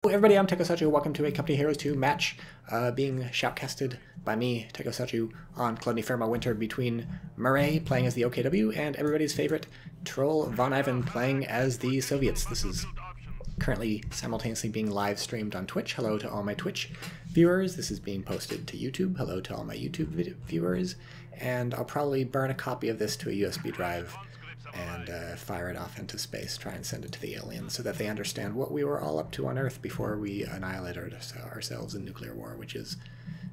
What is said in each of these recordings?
Everybody, I'm TychoCelchuuu. Welcome to a Company Heroes 2 match being shoutcasted by me, TychoCelchuuu, on Cluny Ferma Winter between Murray playing as the OKW and everybody's favorite troll VonIvan playing as the Soviets. This is currently simultaneously being live streamed on Twitch. Hello to all my Twitch viewers. This is being posted to YouTube. Hello to all my YouTube viewers. And I'll probably burn a copy of this to a USB drive and fire it off into space, try and send it to the aliens so that they understand what we were all up to on Earth before we annihilated ourselves in nuclear war, which is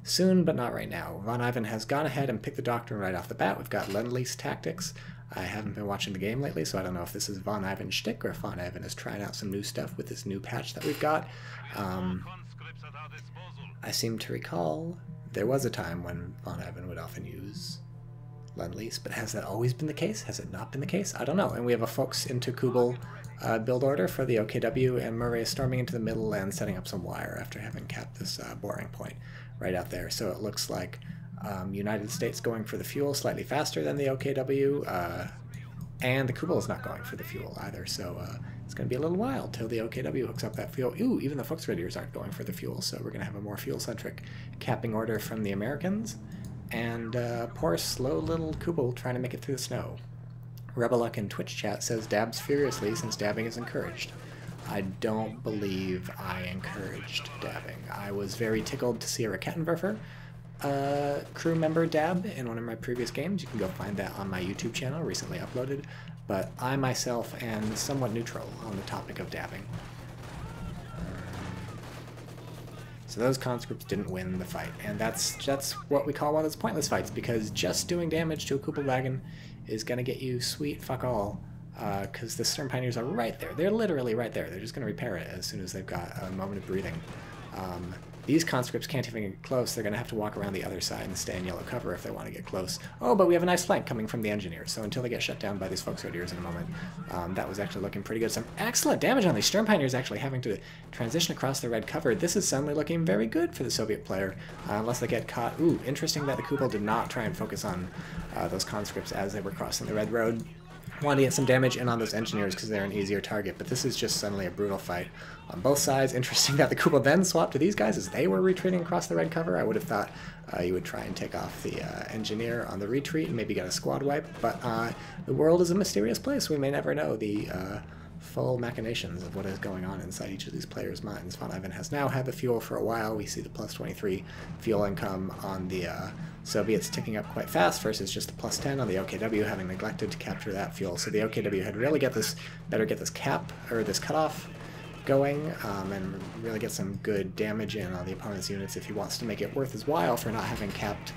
soon, but not right now. VonIvan has gone ahead and picked the doctrine right off the bat. We've got Lend-Lease tactics. I haven't been watching the game lately, so I don't know if this is VonIvan shtick or if VonIvan is trying out some new stuff with this new patch that we've got. I seem to recall there was a time when VonIvan would often use Lend-Lease, but has that always been the case? Has it not been the case? I don't know. And we have a folks into Kubel build order for the OKW, and Murray is storming into the middle and setting up some wire after having capped this boring point right out there. So it looks like United States going for the fuel slightly faster than the OKW, and the Kubel is not going for the fuel either. So it's going to be a little while till the OKW hooks up that fuel. Ooh, even the folks radiators aren't going for the fuel, so we're going to have a more fuel-centric capping order from the Americans. And poor, slow little Kubel trying to make it through the snow. Rebelluck in Twitch chat says dabs furiously since dabbing is encouraged. I don't believe I encouraged dabbing. I was very tickled to see a Rakettenwerfer crew member dab in one of my previous games. You can go find that on my YouTube channel, recently uploaded. But I myself am somewhat neutral on the topic of dabbing. So those conscripts didn't win the fight, and that's what we call one of those pointless fights, because just doing damage to a Kubelwagen is going to get you sweet fuck all, because the Stern Pioneers are right there. They're literally right there. They're just going to repair it as soon as they've got a moment of breathing. These conscripts can't even get close. They're going to have to walk around the other side and stay in yellow cover if they want to get close. Oh, but we have a nice flank coming from the engineers, so until they get shut down by these folks right here in a moment, that was actually looking pretty good. Some excellent damage on these Stern Pioneers actually having to transition across the red cover. This is suddenly looking very good for the Soviet player, unless they get caught. Ooh, interesting that the Kubel did not try and focus on those conscripts as they were crossing the red road. Wanted to get some damage in on those engineers because they're an easier target, but this is just suddenly a brutal fight on both sides. Interesting that the Kubel then swapped to these guys as they were retreating across the red cover. I would have thought you would try and take off the engineer on the retreat and maybe get a squad wipe, but the world is a mysterious place. We may never know the full machinations of what is going on inside each of these players' minds. VonIvan has now had the fuel for a while. We see the plus 23 fuel income on the Soviets ticking up quite fast versus just the plus 10 on the OKW, having neglected to capture that fuel. So the OKW had really better get this cap, or this cutoff going, and really get some good damage in on the opponent's units if he wants to make it worth his while for not having capped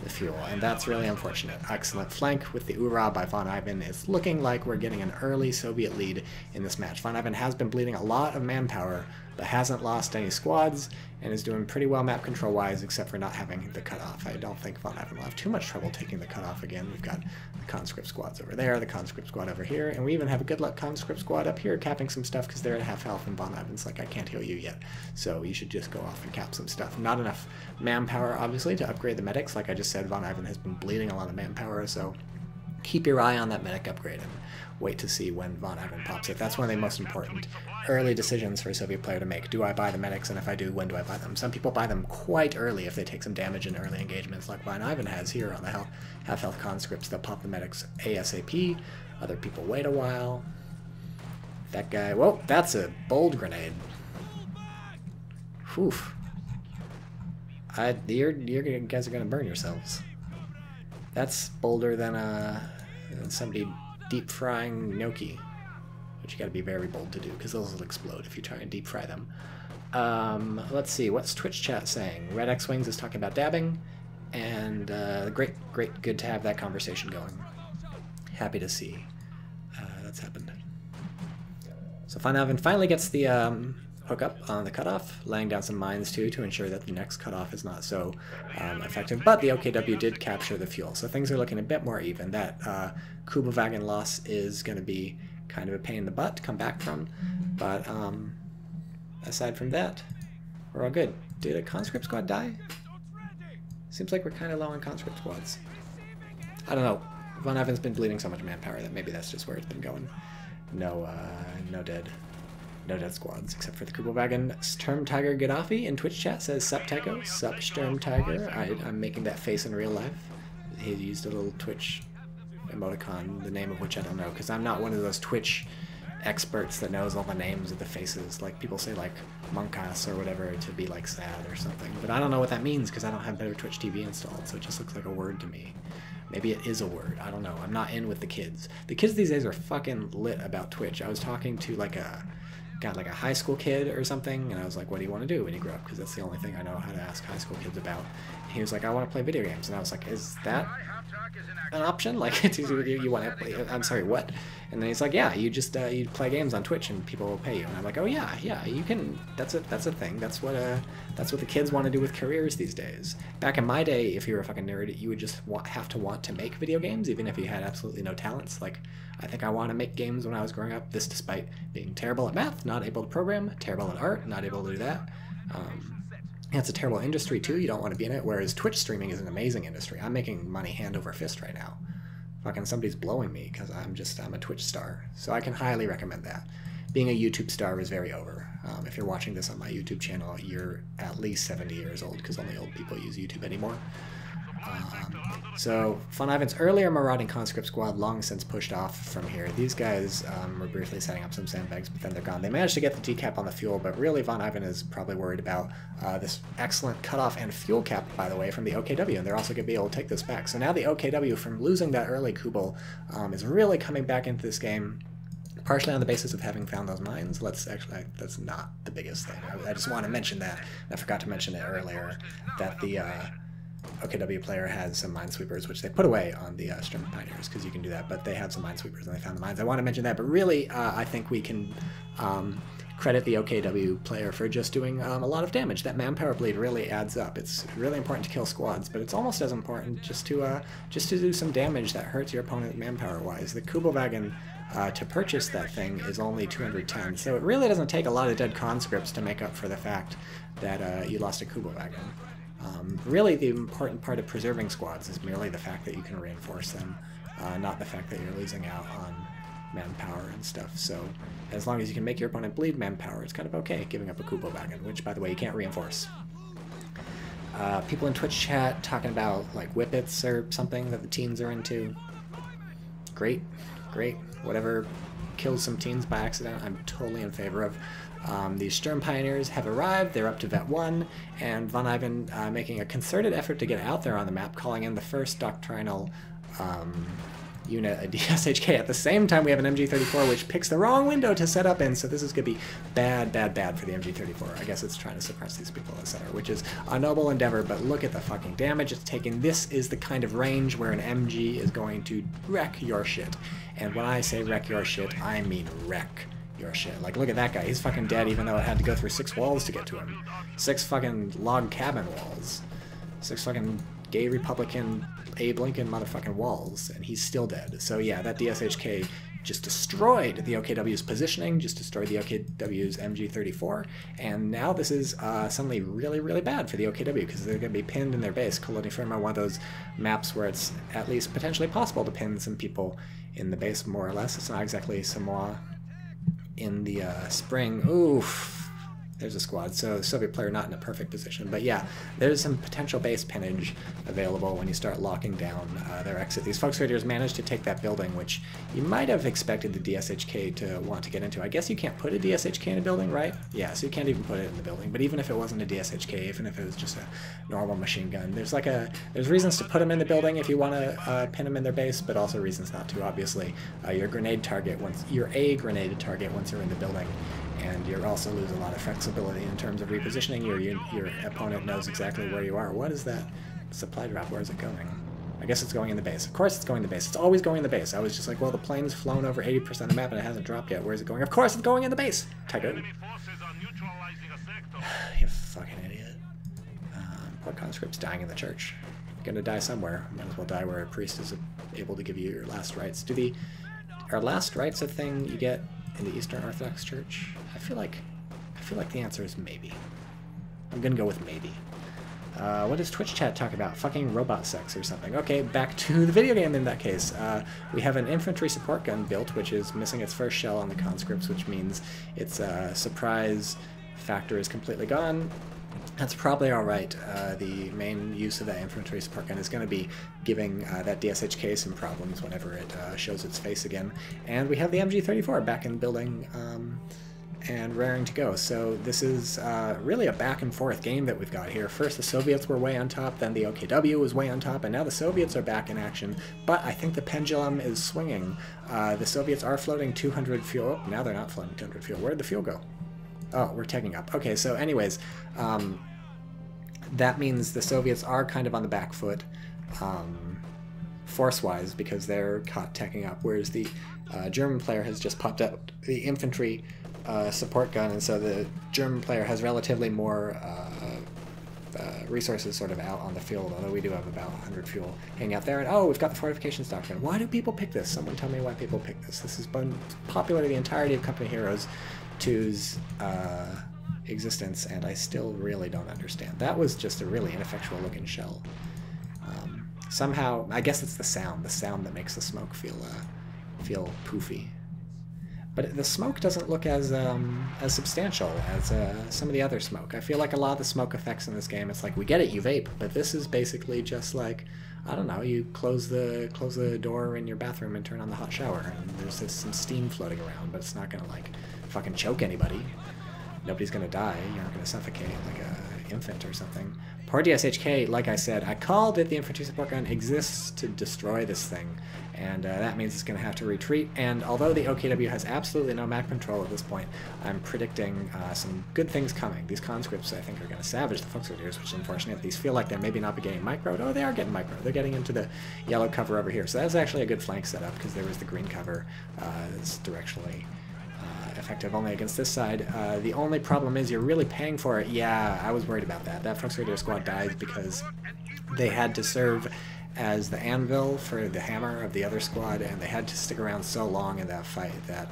the fuel, and that's really unfortunate. Excellent flank with the ooouuuuuut by VonIvan. It's looking like we're getting an early Soviet lead in this match. VonIvan has been bleeding a lot of manpower, but hasn't lost any squads, and is doing pretty well map control-wise, except for not having the cutoff. I don't think VonIvan will have too much trouble taking the cutoff again. We've got the conscript squads over there, the conscript squad over here, and we even have a good luck conscript squad up here capping some stuff because they're at half health, and VonIvan's like, I can't heal you yet, so you should just go off and cap some stuff. Not enough manpower, obviously, to upgrade the medics. Like I just said, VonIvan has been bleeding a lot of manpower, so keep your eye on that medic upgrade and wait to see when VonIvan pops it. That's one of the most important early decisions for a Soviet player to make. Do I buy the medics, and if I do, when do I buy them? Some people buy them quite early if they take some damage in early engagements, like VonIvan has here on the half-health conscripts. They'll pop the medics ASAP. Other people wait a while. That guy, whoa, that's a bold grenade. Whew. You guys are going to burn yourselves. That's bolder than somebody deep frying gnocchi, which you got to be very bold to do because those will explode if you try and deep fry them. Let's see, what's Twitch chat saying? Red X-Wings is talking about dabbing, and great, good to have that conversation going. Happy to see that's happened. So VonIvan finally gets the hook up on the cutoff, laying down some mines too to ensure that the next cutoff is not so effective, but the OKW did capture the fuel, so things are looking a bit more even. That Kubelwagen loss is going to be kind of a pain in the butt to come back from, but aside from that, we're all good. Did a conscript squad die? Seems like we're kind of low on conscript squads. I don't know. VonIvan's been bleeding so much manpower that maybe that's just where it's been going. No dead. No death squads, except for the Kubelwagen. Sturm Tiger Gaddafi in Twitch chat says, Sup Tycho, sup Sturm Tiger. I'm making that face in real life. He used a little Twitch emoticon, the name of which I don't know, because I'm not one of those Twitch experts that knows all the names of the faces. Like, people say, like, Monkas or whatever to be, like, sad or something. But I don't know what that means, because I don't have Better Twitch TV installed, so it just looks like a word to me. Maybe it is a word. I don't know. I'm not in with the kids. The kids these days are fucking lit about Twitch. I was talking to, like, a high school kid or something, and I was like, what do you want to do when you grow up? Because that's the only thing I know how to ask high school kids about. And he was like, I want to play video games. And I was like, is that an option? Like, you want to play? I'm sorry, what? And then he's like, yeah, you just you play games on Twitch and people will pay you. And I'm like, oh yeah, you can. That's a thing. That's what the kids want to do with careers these days. Back in my day, if you were a fucking nerd, you would just have to want to make video games, even if you had absolutely no talents. Like, I think I want to make games when I was growing up. This despite being terrible at math, not able to program, terrible at art, not able to do that. It's a terrible industry too. You don't want to be in it. Whereas Twitch streaming is an amazing industry. I'm making money hand over fist right now. Fucking somebody's blowing me because I'm a Twitch star. So I can highly recommend that. Being a YouTube star is very over. If you're watching this on my YouTube channel, you're at least 70 years old because only old people use YouTube anymore. So VonIvan's earlier marauding conscript squad long since pushed off from here. These guys were briefly setting up some sandbags, but then they're gone. They managed to get the decap on the fuel, but really VonIvan is probably worried about this excellent cutoff and fuel cap, by the way, from the OKW, and they're also going to be able to take this back. So now the OKW, from losing that early Kubel, is really coming back into this game, partially on the basis of having found those mines. That's not the biggest thing. I just want to mention that. I forgot to mention it earlier, that the OKW player has some minesweepers, which they put away on the Sturm Pioneers, because you can do that, but they have some minesweepers and they found the mines. I want to mention that, but really, I think we can credit the OKW player for just doing a lot of damage. That manpower bleed really adds up. It's really important to kill squads, but it's almost as important just to do some damage that hurts your opponent manpower-wise. The Kubelwagen to purchase that thing is only 210, so it really doesn't take a lot of dead conscripts to make up for the fact that you lost a Kubelwagen. Really, the important part of preserving squads is merely the fact that you can reinforce them, not the fact that you're losing out on manpower and stuff. So as long as you can make your opponent bleed manpower, it's kind of okay giving up a Kubelwagen, which, by the way, you can't reinforce. People in Twitch chat talking about, like, whippets or something that the teens are into. Great, great. Whatever kills some teens by accident, I'm totally in favor of. These Sturm Pioneers have arrived, they're up to Vet 1, and VonIvan making a concerted effort to get out there on the map, calling in the first doctrinal unit, a DSHK. At the same time, we have an MG34, which picks the wrong window to set up in, so this is going to be bad, bad, bad for the MG34. I guess it's trying to suppress these people in the center, which is a noble endeavor, but look at the fucking damage it's taken. This is the kind of range where an MG is going to wreck your shit. And when I say wreck your shit, I mean wreck your shit. Like, look at that guy. He's fucking dead, even though it had to go through 6 walls to get to him. 6 fucking log cabin walls. 6 fucking gay Republican Abe Lincoln motherfucking walls, and he's still dead. So yeah, that DSHK just destroyed the OKW's positioning, just destroyed the OKW's MG34, and now this is suddenly really, really bad for the OKW, because they're going to be pinned in their base. Colony Firma, one of those maps where it's at least potentially possible to pin some people in the base, more or less. It's not exactly Samoa in the spring. Oof. There's a squad, so Soviet player not in a perfect position. But yeah, there's some potential base pinnage available when you start locking down their exit. These Fox Raiders managed to take that building, which you might have expected the DSHK to want to get into. I guess you can't put a DSHK in a building, right? Yeah, so you can't even put it in the building. But even if it wasn't a DSHK, even if it was just a normal machine gun, there's reasons to put them in the building if you want to pin them in their base, but also reasons not to. Obviously, you're a grenade target once you're in the building. And you also lose a lot of flexibility in terms of repositioning. Your opponent knows exactly where you are. What is that supply drop? Where is it going? I guess it's going in the base. Of course it's going in the base. It's always going in the base. I was just like, well, the plane's flown over 80% of the map and it hasn't dropped yet. Where is it going? Of course it's going in the base! Tycho. You fucking idiot. Poor conscripts dying in the church. Gonna die somewhere. Might as well die where a priest is able to give you your last rites. Are last rites a thing you get in the Eastern Orthodox Church? I feel like the answer is maybe. I'm gonna go with maybe. What does Twitch chat talk about? Fucking robot sex or something. Okay, back to the video game in that case. We have an infantry support gun built, which is missing its first shell on the conscripts, which means its surprise factor is completely gone. That's probably alright. The main use of that infantry support gun is going to be giving that DSHK some problems whenever it shows its face again. And we have the MG34 back in building and raring to go. So this is really a back and forth game that we've got here. First the Soviets were way on top, then the OKW was way on top, and now the Soviets are back in action. But I think the pendulum is swinging. The Soviets are floating 200 fuel. Now they're not floating 200 fuel. Where'd the fuel go? Oh, we're taking up. Okay, so anyways, that means the Soviets are kind of on the back foot force-wise because they're caught teching up, whereas the German player has just popped out the infantry support gun, and so the German player has relatively more resources sort of out on the field, although we do have about 100 fuel hanging out there. And oh, we've got the fortifications doctrine. Why do people pick this? Someone tell me why people pick this. This has been popular the entirety of Company Heroes 2's existence, and I still really don't understand. That was just a really ineffectual looking shell. Somehow, I guess it's the sound that makes the smoke feel poofy. But the smoke doesn't look as substantial as some of the other smoke. I feel like a lot of the smoke effects in this game, it's like, we get it, you vape, but this is basically just like, I don't know, you close the door in your bathroom and turn on the hot shower, and there's just some steam floating around, but it's not gonna like fucking choke anybody. Nobody's gonna die. You aren't gonna suffocate like a infant or something. Poor DSHK, like I said, I called it. The infantry support gun exists to destroy this thing, and that means it's gonna have to retreat. And although the OKW has absolutely no map control at this point, I'm predicting some good things coming. These conscripts, I think, are gonna savage the Volksgrenadiers, which is unfortunate. These feel like they're maybe not getting microed. Oh, they are getting microed. They're getting into the yellow cover over here. So that's actually a good flank setup because there was the green cover that's directionally effective only against this side. The only problem is you're really paying for it. Yeah, I was worried about that. That Volksgrenadier squad dies because they had to serve as the anvil for the hammer of the other squad, and they had to stick around so long in that fight that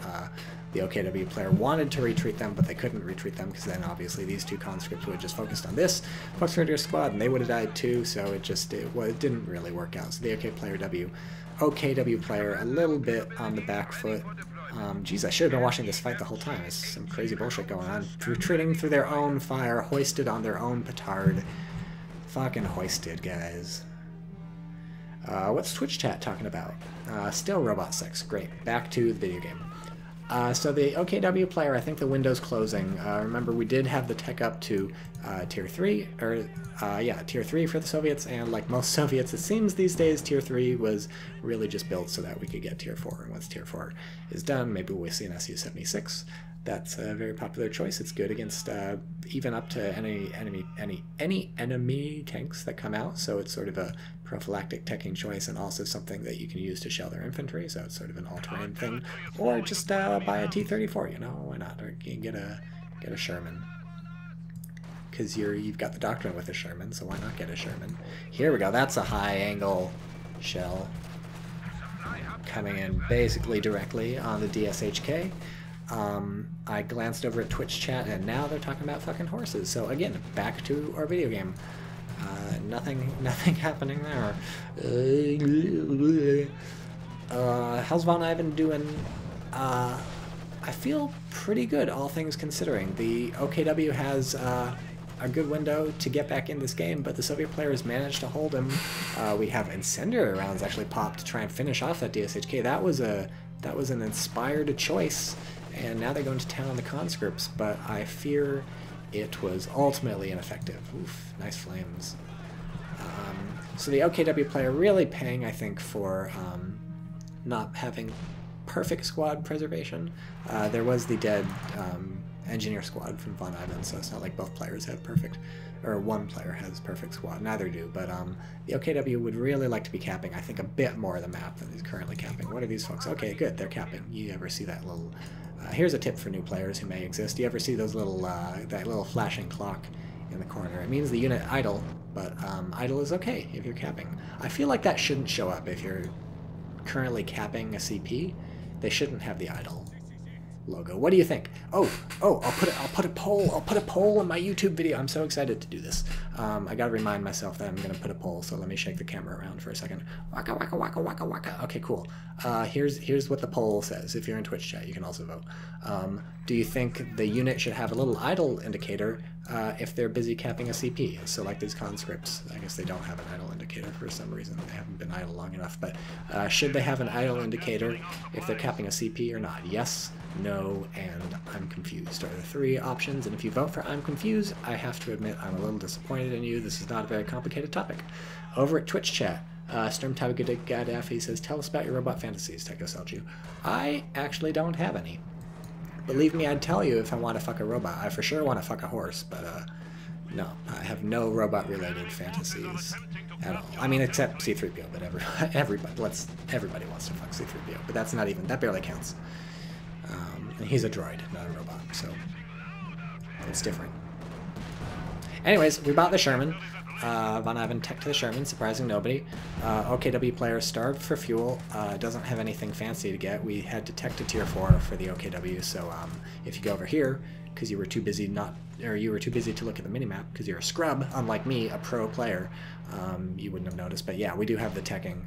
the OKW player wanted to retreat them, but they couldn't retreat them because then obviously these two conscripts would have just focused on this Volksgrenadier squad and they would have died too, so it didn't really work out. So the OKW player a little bit on the back foot. Geez, I should have been watching this fight the whole time. There's some crazy bullshit going on. Retreating through their own fire, hoisted on their own petard. Fucking hoisted, guys. What's Twitch chat talking about? Still robot sex. Great. Back to the video game. So the OKW player, I think the window's closing. Remember, we did have the tech up to Tier 3, or Tier 3 for the Soviets, and like most Soviets, it seems these days Tier 3 was really just built so that we could get Tier 4, and once Tier 4 is done, maybe we'll see an Su-76. That's a very popular choice. It's good against even up to any enemy tanks that come out, so it's sort of a prophylactic teching choice and also something that you can use to shell their infantry, so it's sort of an all-terrain thing. Or just buy a T-34, you know, why not? Or you can get a Sherman. Because you've got the doctrine with a Sherman, so why not get a Sherman? Here we go, that's a high-angle shell coming in basically directly on the DSHK. I glanced over at Twitch chat, and now they're talking about fucking horses. So again, back to our video game. Nothing happening there. How's VonIvan doing? I feel pretty good, all things considering. The OKW has a good window to get back in this game, but the Soviet players managed to hold him. We have incendiary rounds actually popped to try and finish off that DSHK. That was an inspired choice, and now they're going to town on the conscripts, but I fear it was ultimately ineffective. Oof, nice flames. So the OKW player really paying, I think, for not having perfect squad preservation. There was the dead engineer squad from VonIvan, so it's not like both players have perfect, or one player has perfect squad. Neither do, but the OKW would really like to be capping, I think, a bit more of the map than he's currently capping. What are these folks? Okay, good, they're capping. You ever see that little... here's a tip for new players who may exist. You ever see those little, that little flashing clock in the corner? It means the unit idle, but idle is okay if you're capping. I feel like that shouldn't show up if you're currently capping a CP. They shouldn't have the idle. logo. What do you think? Oh, I'll put a poll in my YouTube video. I'm so excited to do this. I gotta remind myself that I'm gonna put a poll, so let me shake the camera around for a second. Waka waka waka waka waka. Okay, cool. Here's what the poll says. If you're in Twitch chat, you can also vote. Do you think the unit should have a little idle indicator if they're busy capping a CP? So like these conscripts, I guess they don't have an idle indicator for some reason. They haven't been idle long enough. But should they have an idle indicator if they're capping a CP or not? Yes, no, and I'm confused are the three options. And if you vote for I'm confused, I have to admit I'm a little disappointed in you. This is not a very complicated topic. Over at Twitch chat, Gaddafi says, tell us about your robot fantasies, TychoCelchuuu. I actually don't have any. Believe me, I'd tell you if I want to fuck a robot. I for sure want to fuck a horse, but no, I have no robot-related fantasies at all. I mean, except C-3PO, but everybody wants to fuck C-3PO, but that's not even, that barely counts. And he's a droid, not a robot, so it's different. Anyways, we bought the Sherman. VonIvan tech to the Sherman, surprising nobody. OKW player starved for fuel, doesn't have anything fancy to get. We had to tech to tier 4 for the OKW, so if you go over here, because you were too busy to look at the minimap, because you're a scrub, unlike me, a pro player, you wouldn't have noticed. But yeah, we do have the teching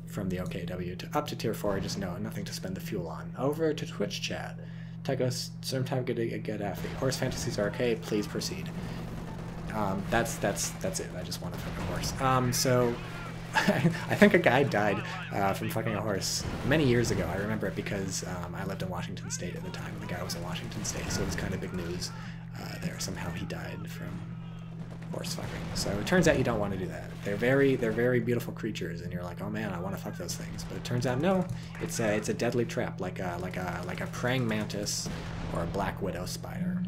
from the OKW to up to tier 4, just nothing to spend the fuel on. Over to Twitch chat. Tycho Gaddafi. Horse fantasies are okay, please proceed. That's it. I just want to fuck a horse. So I think a guy died from fucking a horse many years ago. I remember it because I lived in Washington State at the time. The guy was in Washington State, so it was kind of big news there. Somehow he died from horse fucking. So it turns out you don't want to do that. They're very beautiful creatures, and you're like, oh man, I want to fuck those things. But it turns out no, it's a deadly trap, like a praying mantis or a black widow spider.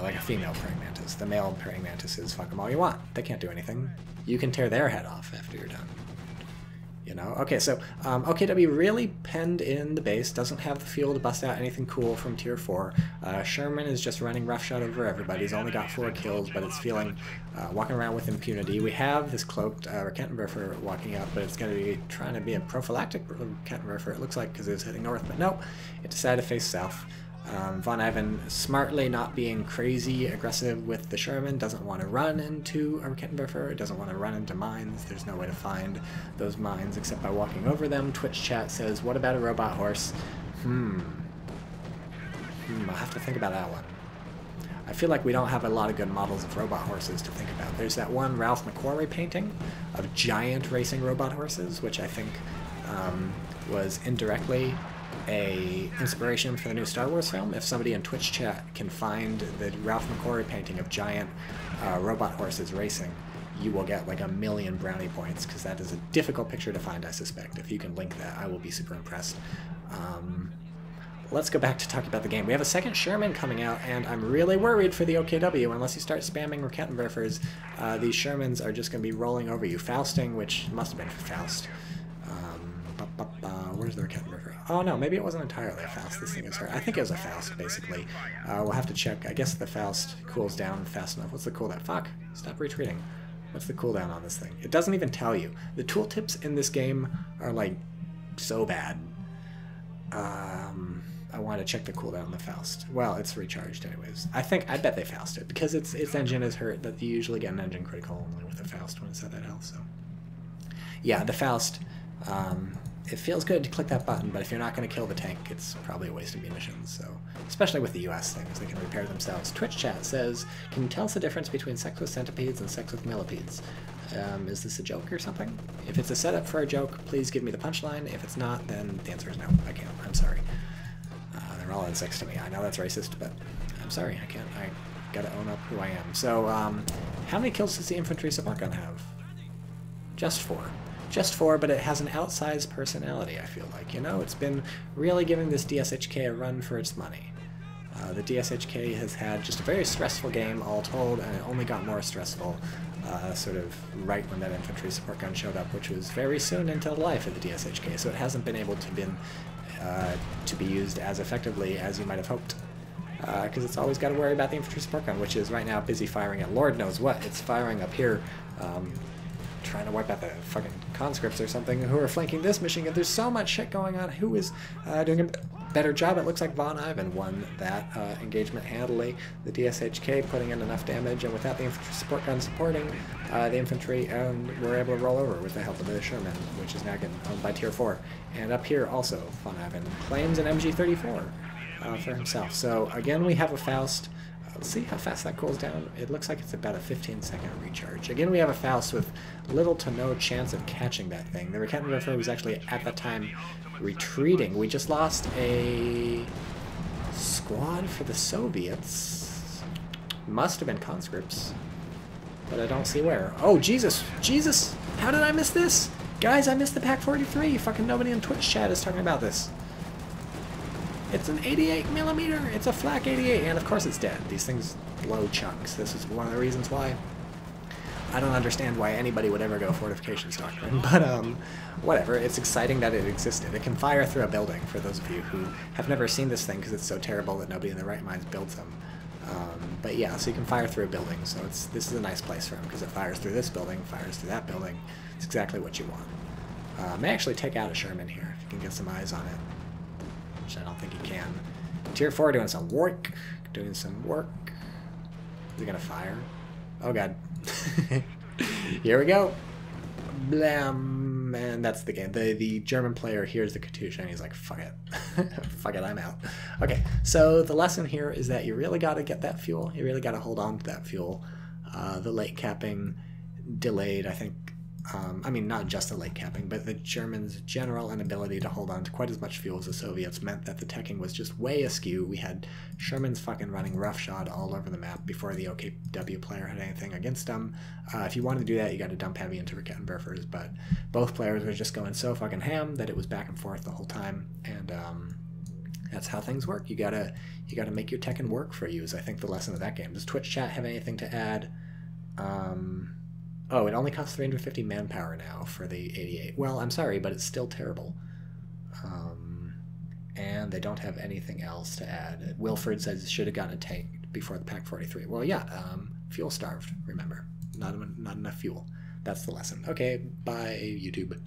Like a female praying mantis. The male praying mantises, fuck them all you want. They can't do anything. You can tear their head off after you're done. You know? Okay, so OKW really penned in the base, doesn't have the fuel to bust out anything cool from tier 4. Sherman is just running roughshod over everybody. He's only got 4 kills, but it's feeling walking around with impunity. We have this cloaked Kettenwerfer walking up, but it's going to be trying to be a prophylactic Kettenwerfer, it looks like, because it's heading north, but nope, it decided to face south. VonIvan, smartly not being crazy aggressive with the Sherman, doesn't want to run into a Kettenwerfer, doesn't want to run into mines. There's no way to find those mines except by walking over them. Twitch chat says, what about a robot horse? I'll have to think about that one. I feel like we don't have a lot of good models of robot horses to think about. There's that one Ralph McQuarrie painting of giant racing robot horses, which I think was indirectly a inspiration for the new Star Wars film. If somebody in Twitch chat can find the Ralph McQuarrie painting of giant robot horses racing, you will get like 1,000,000 brownie points, because that is a difficult picture to find, I suspect. If you can link that, I will be super impressed. Let's go back to talk about the game. We have a second Sherman coming out, and I'm really worried for the OKW. Unless you start spamming Kettenwerfers, these Shermans are just going to be rolling over you. Fausting, which must have been for Faust. Where's the Kettenwerfer? Oh no, maybe it wasn't entirely a Faust. This thing is hurt. I think it was a Faust, basically. We'll have to check. I guess the Faust cools down fast enough. What's the cooldown? Fuck! Stop retreating. What's the cooldown on this thing? It doesn't even tell you. The tooltips in this game are, like, so bad. I want to check the cooldown on the Faust. Well, it's recharged anyways. I bet they Fausted, because its engine is hurt, that you usually get an engine critical only with the Faust when it's at that health, so. Yeah, the Faust, it feels good to click that button, but if you're not going to kill the tank, it's probably a waste of munitions, so. Especially with the US things, they can repair themselves. Twitch chat says, can you tell us the difference between sex with centipedes and sex with millipedes? Is this a joke or something? If it's a setup for a joke, please give me the punchline. If it's not, then the answer is no. I can't. I'm sorry. They're all insects to me. I know that's racist, but I'm sorry. I can't. I gotta own up who I am. So, how many kills does the infantry support gun have? Just 4. Just 4, but it has an outsized personality, I feel like. You know, it's been really giving this DSHK a run for its money. The DSHK has had just a very stressful game, all told, and it only got more stressful sort of right when that infantry support gun showed up, which was very soon into the life of the DSHK, so it hasn't been able to be used as effectively as you might have hoped. Because it's always got to worry about the infantry support gun, which is right now busy firing at Lord knows what. It's firing up here, trying to wipe out the fucking conscripts or something who are flanking this machine gun. There's so much shit going on. Who is doing a better job? It looks like VonIvan won that engagement handily. The DSHK putting in enough damage, and without the infantry support gun supporting the infantry, we're able to roll over with the help of the Sherman, which is now getting owned by Tier 4. And up here also, VonIvan claims an MG34 for himself. So again, we have a Faust. Let's see how fast that cools down. It looks like it's about a 15-second recharge. Again, we have a Faust with little to no chance of catching that thing. The Rakettenwerfer was actually, at that time, retreating. We just lost a squad for the Soviets. Must have been conscripts, but I don't see where. Oh, Jesus! Jesus! How did I miss this? Guys, I missed the Pak-43. Fucking nobody in Twitch chat is talking about this. It's an 88mm. It's a flak 88, and of course it's dead. These things blow chunks. This is one of the reasons why I don't understand why anybody would ever go fortifications doctrine. But whatever. It's exciting that it existed. It can fire through a building. For those of you who have never seen this thing, because it's so terrible that nobody in their right minds builds them. But yeah, so you can fire through a building. So this is a nice place for them because it fires through this building, fires through that building. It's exactly what you want. May actually take out a Sherman here if you can get some eyes on it. Which I don't think he can. Tier 4 doing some work. Doing some work. Is he gonna fire? Oh god. Here we go. Blam. And that's the game. The German player hears the Katusha and he's like, fuck it. Fuck it, I'm out. Okay, so the lesson here is that you really gotta get that fuel. You really gotta hold on to that fuel. The late capping delayed, I think. I mean, not just the late capping, but the Germans' general inability to hold on to quite as much fuel as the Soviets meant that the teching was just way askew. We had Shermans fucking running roughshod all over the map before the OKW player had anything against them. If you wanted to do that, you got to dump heavy into Rakettenwerfers, but both players were just going so fucking ham that it was back and forth the whole time, and that's how things work. You gotta make your teching work for you, is I think the lesson of that game. Does Twitch chat have anything to add? Oh, it only costs 350 manpower now for the 88. Well, I'm sorry, but it's still terrible. And they don't have anything else to add. Wilford says should have gotten a tank before the Pak-43. Well, yeah, fuel starved, remember. Not enough fuel. That's the lesson. Okay, bye, YouTube.